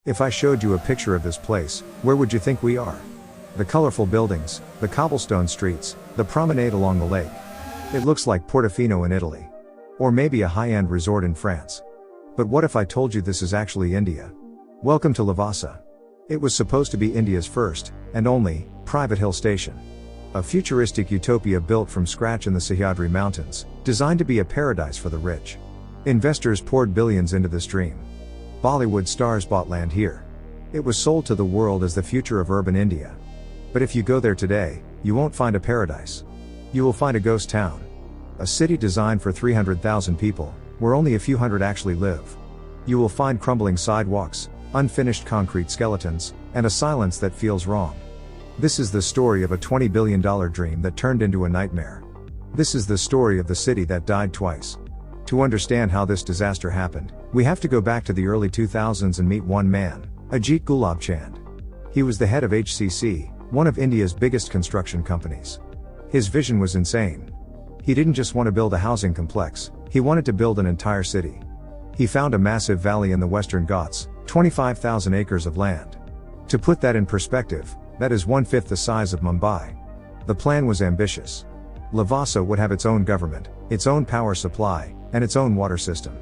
If I showed you a picture of this place, where would you think we are? The colorful buildings, the cobblestone streets, the promenade along the lake. It looks like Portofino in Italy. Or maybe a high-end resort in France. But what if I told you this is actually India? Welcome to Lavasa. It was supposed to be India's first, and only, private hill station. A futuristic utopia built from scratch in the Sahyadri mountains, designed to be a paradise for the rich. Investors poured billions into this dream. Bollywood stars bought land here. It was sold to the world as the future of urban India. But if you go there today, you won't find a paradise. You will find a ghost town. A city designed for 300,000 people, where only a few hundred actually live. You will find crumbling sidewalks, unfinished concrete skeletons, and a silence that feels wrong. This is the story of a $20 billion dream that turned into a nightmare. This is the story of the city that died twice. To understand how this disaster happened, we have to go back to the early 2000s and meet one man, Ajit Gulabchand. He was the head of HCC, one of India's biggest construction companies. His vision was insane. He didn't just want to build a housing complex, he wanted to build an entire city. He found a massive valley in the Western Ghats, 25,000 acres of land. To put that in perspective, that is 1/5 the size of Mumbai. The plan was ambitious. Lavasa would have its own government, its own power supply, and its own water system.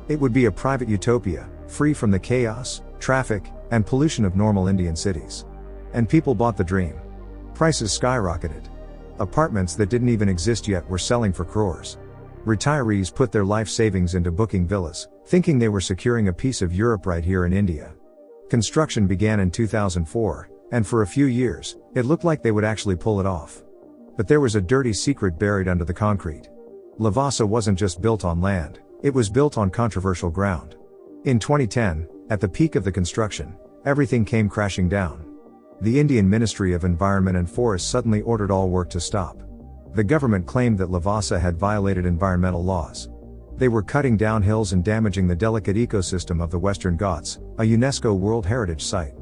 It would be a private utopia, free from the chaos, traffic, and pollution of normal Indian cities. And people bought the dream. Prices skyrocketed. Apartments that didn't even exist yet were selling for crores. Retirees put their life savings into booking villas, thinking they were securing a piece of Europe right here in India. Construction began in 2004, and for a few years, it looked like they would actually pull it off. But there was a dirty secret buried under the concrete. Lavasa wasn't just built on land, it was built on controversial ground. In 2010, at the peak of the construction, everything came crashing down. The Indian Ministry of Environment and Forests suddenly ordered all work to stop. The government claimed that Lavasa had violated environmental laws. They were cutting down hills and damaging the delicate ecosystem of the Western Ghats, a UNESCO World Heritage Site.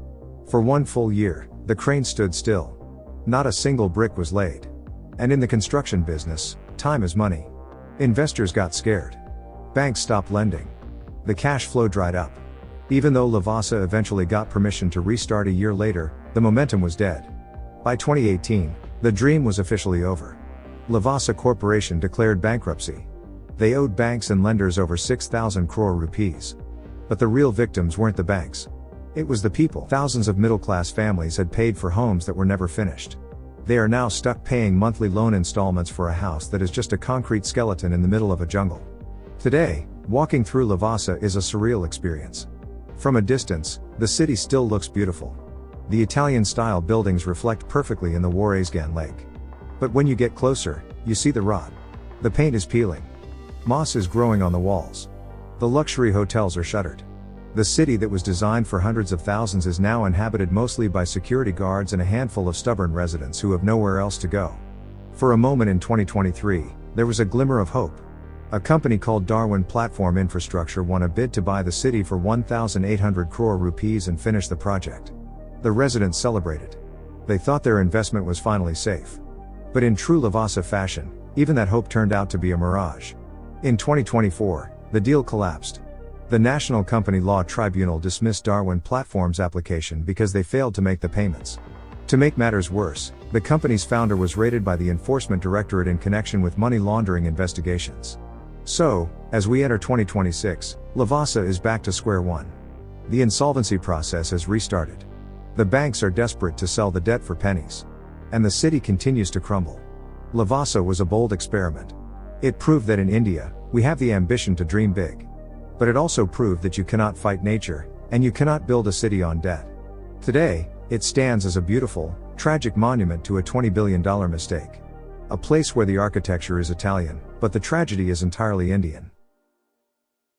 For one full year, the crane stood still. Not a single brick was laid. And in the construction business, time is money. Investors got scared. Banks stopped lending. The cash flow dried up. Even though Lavasa eventually got permission to restart a year later, the momentum was dead. By 2018, the dream was officially over. Lavasa Corporation declared bankruptcy. They owed banks and lenders over 6,000 crore rupees. But the real victims weren't the banks. It was the people. Thousands of middle-class families had paid for homes that were never finished. They are now stuck paying monthly loan installments for a house that is just a concrete skeleton in the middle of a jungle. Today, walking through Lavasa is a surreal experience. From a distance, the city still looks beautiful. The Italian-style buildings reflect perfectly in the Waresgan Lake. But when you get closer, you see the rot. The paint is peeling. Moss is growing on the walls. The luxury hotels are shuttered. The city that was designed for hundreds of thousands is now inhabited mostly by security guards and a handful of stubborn residents who have nowhere else to go. For a moment in 2023, there was a glimmer of hope. A company called Darwin Platform Infrastructure won a bid to buy the city for 1,800 crore rupees and finish the project. The residents celebrated. They thought their investment was finally safe. But in true Lavasa fashion, even that hope turned out to be a mirage. In 2024, the deal collapsed. The National Company Law Tribunal dismissed Darwin Platform's application because they failed to make the payments. To make matters worse, the company's founder was raided by the Enforcement Directorate in connection with money laundering investigations. So, as we enter 2026, Lavasa is back to square one. The insolvency process has restarted. The banks are desperate to sell the debt for pennies. And the city continues to crumble. Lavasa was a bold experiment. It proved that in India, we have the ambition to dream big. But it also proved that you cannot fight nature, and you cannot build a city on debt. Today, it stands as a beautiful, tragic monument to a $20 billion mistake. A place where the architecture is Italian, but the tragedy is entirely Indian.